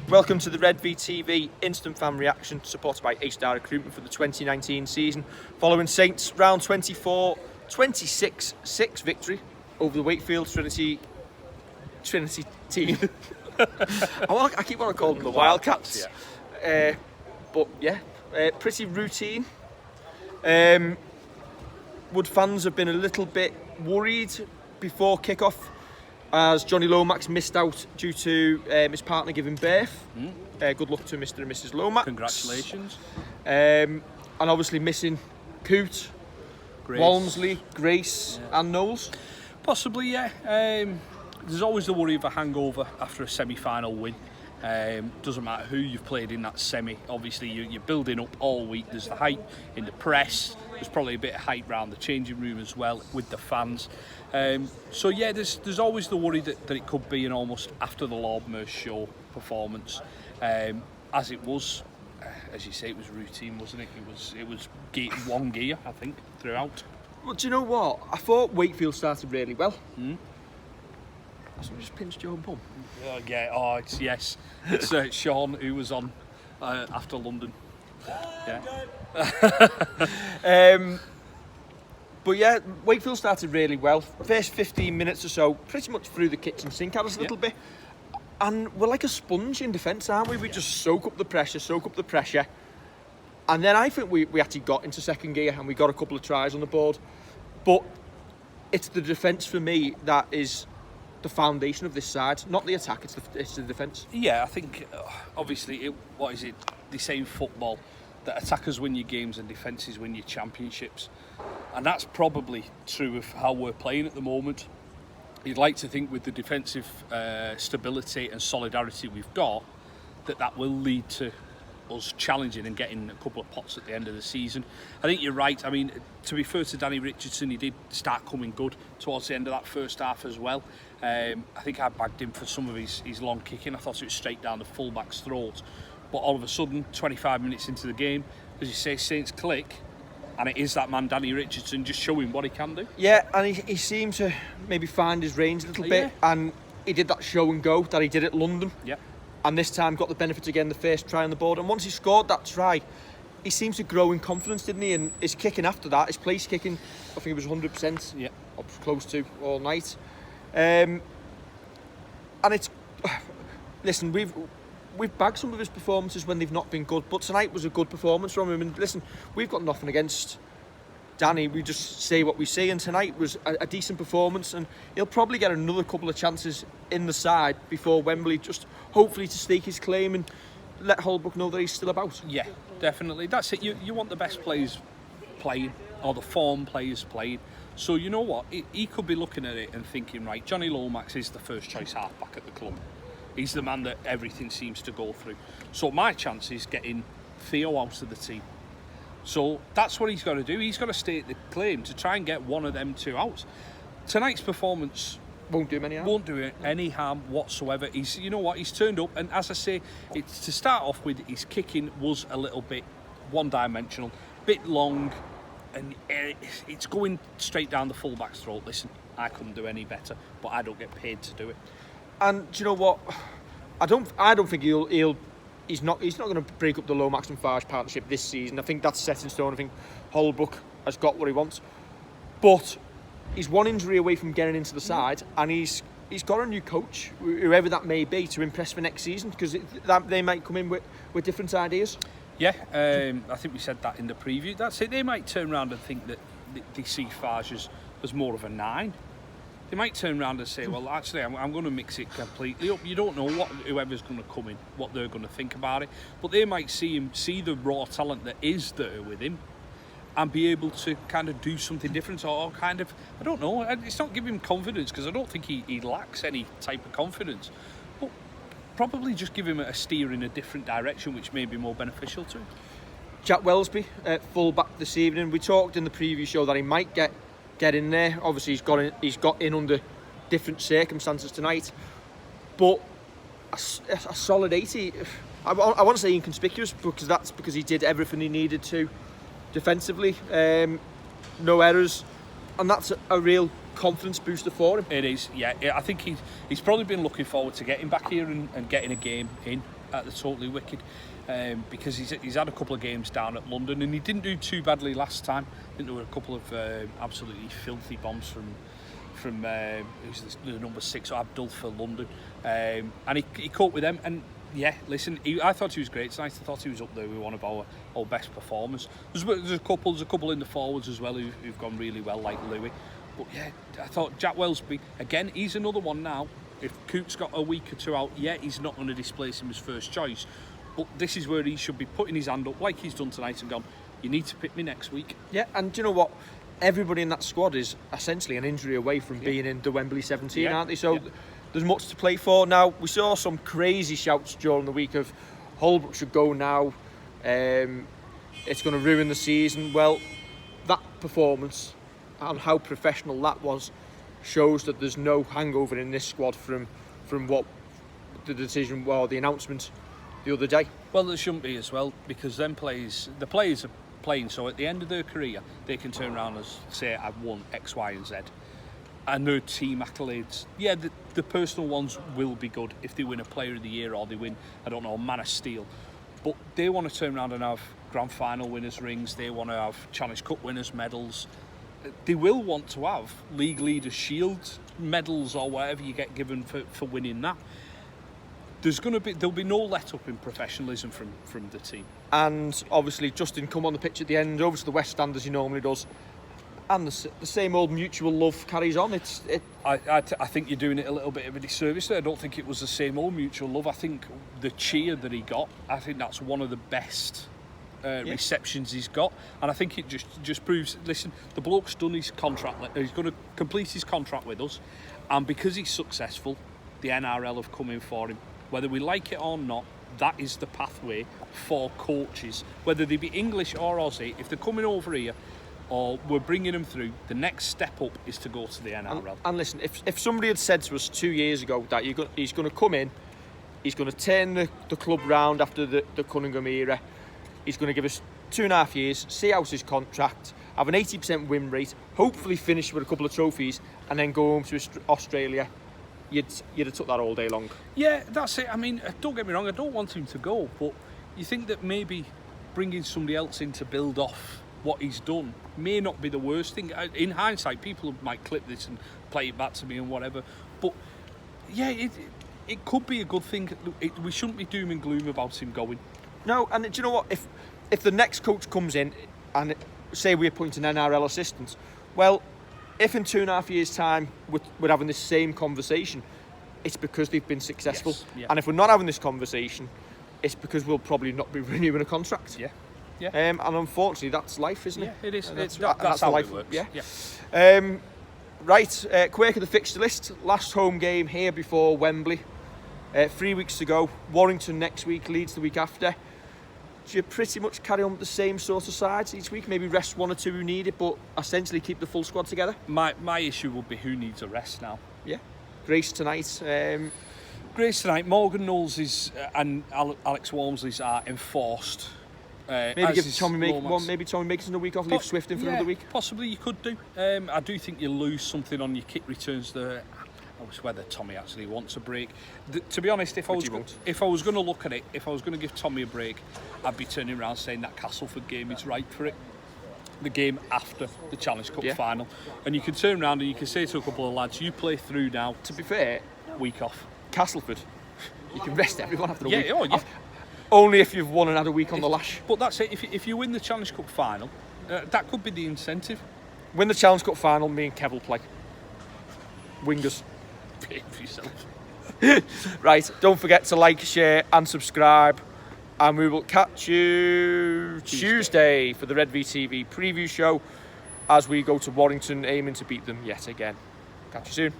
Welcome to the Red VTV Instant Fan Reaction, supported by A-Star Recruitment for the 2019 season. Following Saints' round 24, 26-6 victory over the Wakefield Trinity team. I keep wanting to call them the Wildcats. Yeah. Pretty routine. Would fans have been a little bit worried before kick-off, as Johnny Lomax missed out due to his partner giving birth. Good luck to Mr. and Mrs. Lomax. Congratulations. And obviously missing Coote, Walmsley, Grace and Knowles. Possibly, yeah. There's always the worry of a hangover after a semi-final win. Doesn't matter who you've played in that semi. Obviously, you're building up all week. There's the hype in the press. There's probably a bit of hype around the changing room as well with the fans. So yeah, there's always the worry that it could be an almost after the Lord Merce show performance. As it was, as you say, it was routine, wasn't it? It was one gear, I think, throughout. Well, do you know what? I thought Wakefield started really well. Someone just pinched your bum. Yes. It's Sean who was on after London. Yeah. But yeah, Wakefield started really well. First 15 minutes or so, pretty much through the kitchen sink at us a little bit. And we're like a sponge in defence, aren't we? We just soak up the pressure. And then I think we actually got into second gear and we got a couple of tries on the board. But it's the defence for me that is the foundation of this side, not the attack, it's the defence. Yeah, I think obviously, they say in football that attackers win your games and defences win your championships. And that's probably true of how we're playing at the moment. You'd like to think with the defensive stability and solidarity we've got, that will lead to us challenging and getting a couple of pots at the end of the season. I think you're right. I mean, to be fair to Danny Richardson, he did start coming good towards the end of that first half as well. I think I bagged him for some of his long kicking. I thought it was straight down the fullback's throat. But all of a sudden, 25 minutes into the game, as you say, Saints click, and it is that man, Danny Richardson, just showing what he can do. Yeah, and he seemed to maybe find his range a little bit, and he did that show and go that he did at London. Yeah. And this time got the benefit again, the first try on the board. And once he scored that try, he seems to grow in confidence, didn't he? And his kicking after that, his place kicking, I think it was 100%, or close to all night. And it's, listen, we've bagged some of his performances when they've not been good, but tonight was a good performance from him. And listen, we've got nothing against Danny, we just say what we see, and tonight was a decent performance, and he'll probably get another couple of chances in the side before Wembley, just hopefully to stake his claim and let Holbrook know that he's still about. Yeah, definitely. That's it. You want the best players playing, or the form players playing. So you know what? He could be looking at it and thinking, right, Johnny Lomax is the first choice halfback at the club. He's the man that everything seems to go through. So my chance is getting Theo out of the team. So that's what he's got to do. He's got to stake the claim to try and get one of them two out. Tonight's performance won't do any harm whatsoever. He's turned up, and as I say, it's to start off with, his kicking was a little bit one-dimensional, bit long, and it's going straight down the fullback's throat. Listen, I couldn't do any better, but I don't get paid to do it. And do you know what? I don't think he's not going to break up the Lomax and Farge partnership this season. I think that's set in stone. I think Holbrook has got what he wants, but he's one injury away from getting into the side, and he's got a new coach, whoever that may be, to impress for next season, because they might come in with different ideas. Yeah, I think we said that in the preview. That's it. They might turn around and think that they see Farge as more of a 9. They might turn around and say, well, actually, I'm going to mix it completely up. You don't know whoever's going to come in, what they're going to think about it. But they might see the raw talent that is there with him, and be able to kind of do something different, or kind of, I don't know, it's not giving him confidence, because I don't think he lacks any type of confidence. But probably just give him a steer in a different direction, which may be more beneficial to him. Jack Welsby, full back this evening. We talked in the preview show that he might get in there. Obviously, he's got in under different circumstances tonight, but a solid 80. I want to say inconspicuous, because he did everything he needed to defensively, no errors, and that's a real confidence booster for him. It is, yeah. I think he's probably been looking forward to getting back here and getting a game in. at the Totally Wicked, because he's had a couple of games down at London, and he didn't do too badly last time. I think there were a couple of absolutely filthy bombs from who's the number 6, Abdul, for London, and he coped with them. And yeah, listen, I thought he was great tonight. I thought he was up there with one of our best performers. There's a couple in the forwards as well who've gone really well, like Louis. But yeah, I thought Jack Wellsby, again, he's another one now. If Coote's got a week or two out, yeah, he's not going to displace him as first choice. But this is where he should be putting his hand up, like he's done tonight, and gone, you need to pick me next week. Yeah, and do you know what? Everybody in that squad is essentially an injury away from being in the Wembley 17, aren't they? So there's much to play for. Now, we saw some crazy shouts during the week of Holbrook should go now. It's going to ruin the season. Well, that performance and how professional that was shows that there's no hangover in this squad from what the decision, well, the announcement the other day. Well, there shouldn't be as well, because the players are playing, so at the end of their career they can turn around and say, I've won X, Y and Z, and their team accolades, yeah, the personal ones will be good if they win a Player of the Year or they win, I don't know, Man of Steel, but they want to turn around and have grand final winners rings, they want to have Challenge Cup winners medals, they will want to have League Leaders Shield medals or whatever you get given for winning that. There'll be no let up in professionalism from the team. And obviously Justin come on the pitch at the end, over to the West Stand as he normally does, and the same old mutual love carries on. I think you're doing it a little bit of a disservice there. I don't think it was the same old mutual love. I think the cheer that he got, I think that's one of the best receptions he's got, and I think it just proves, listen, the bloke's done his contract, he's going to complete his contract with us, and because he's successful, the NRL have come in for him. Whether we like it or not, that is the pathway for coaches, whether they be English or Aussie. If they're coming over here or we're bringing them through, the next step up is to go to the NRL. And listen, if somebody had said to us 2 years ago that he's going to come in, he's going to turn the club round after the Cunningham era, he's going to give us 2.5 years, see out his contract, have an 80% win rate, hopefully finish with a couple of trophies, and then go home to Australia, you'd have took that all day long. Yeah, that's it. I mean, don't get me wrong, I don't want him to go, but you think that maybe bringing somebody else in to build off what he's done may not be the worst thing. In hindsight, people might clip this and play it back to me and whatever, but yeah, it could be a good thing. We shouldn't be doom and gloom about him going. No, and do you know what? If the next coach comes in and say we appoint an NRL assistant, well, if in 2.5 years' time we're having this same conversation, it's because they've been successful. Yes, yeah. And if we're not having this conversation, it's because we'll probably not be renewing a contract. Yeah. Yeah. And unfortunately, that's life, isn't it? Yeah, it is. That's how life works. Yeah. Right, Quaker the fixture list. Last home game here before Wembley. 3 weeks to go. Warrington next week, Leeds the week after. Do you pretty much carry on with the same sort of sides each week? Maybe rest one or two who need it, but essentially keep the full squad together? My issue would be who needs a rest now. Yeah. Grace tonight. Grace tonight. Morgan Knowles and Alex Walmsley's are enforced. Maybe give Tommy Makinson a week off, leave Swift in for another week. Possibly you could do. I do think you lose something on your kick returns there. I was whether Tommy actually wants a break. To be honest, if I was going to look at it, if I was going to give Tommy a break, I'd be turning around saying that Castleford game is right for it. The game after the Challenge Cup final. And you can turn around and you can say to a couple of lads, you play through now. To be fair, week off. Castleford, you can rest everyone after a week. Yeah. Only if you've won and had a week on the lash. But that's it. If you win the Challenge Cup final, that could be the incentive. Win the Challenge Cup final, me and Kev will play. Wingers. Pay for yourself. Right, don't forget to like, share and subscribe, and we will catch you Tuesday for the Red VTV preview show as we go to Warrington aiming to beat them yet again. Catch you soon.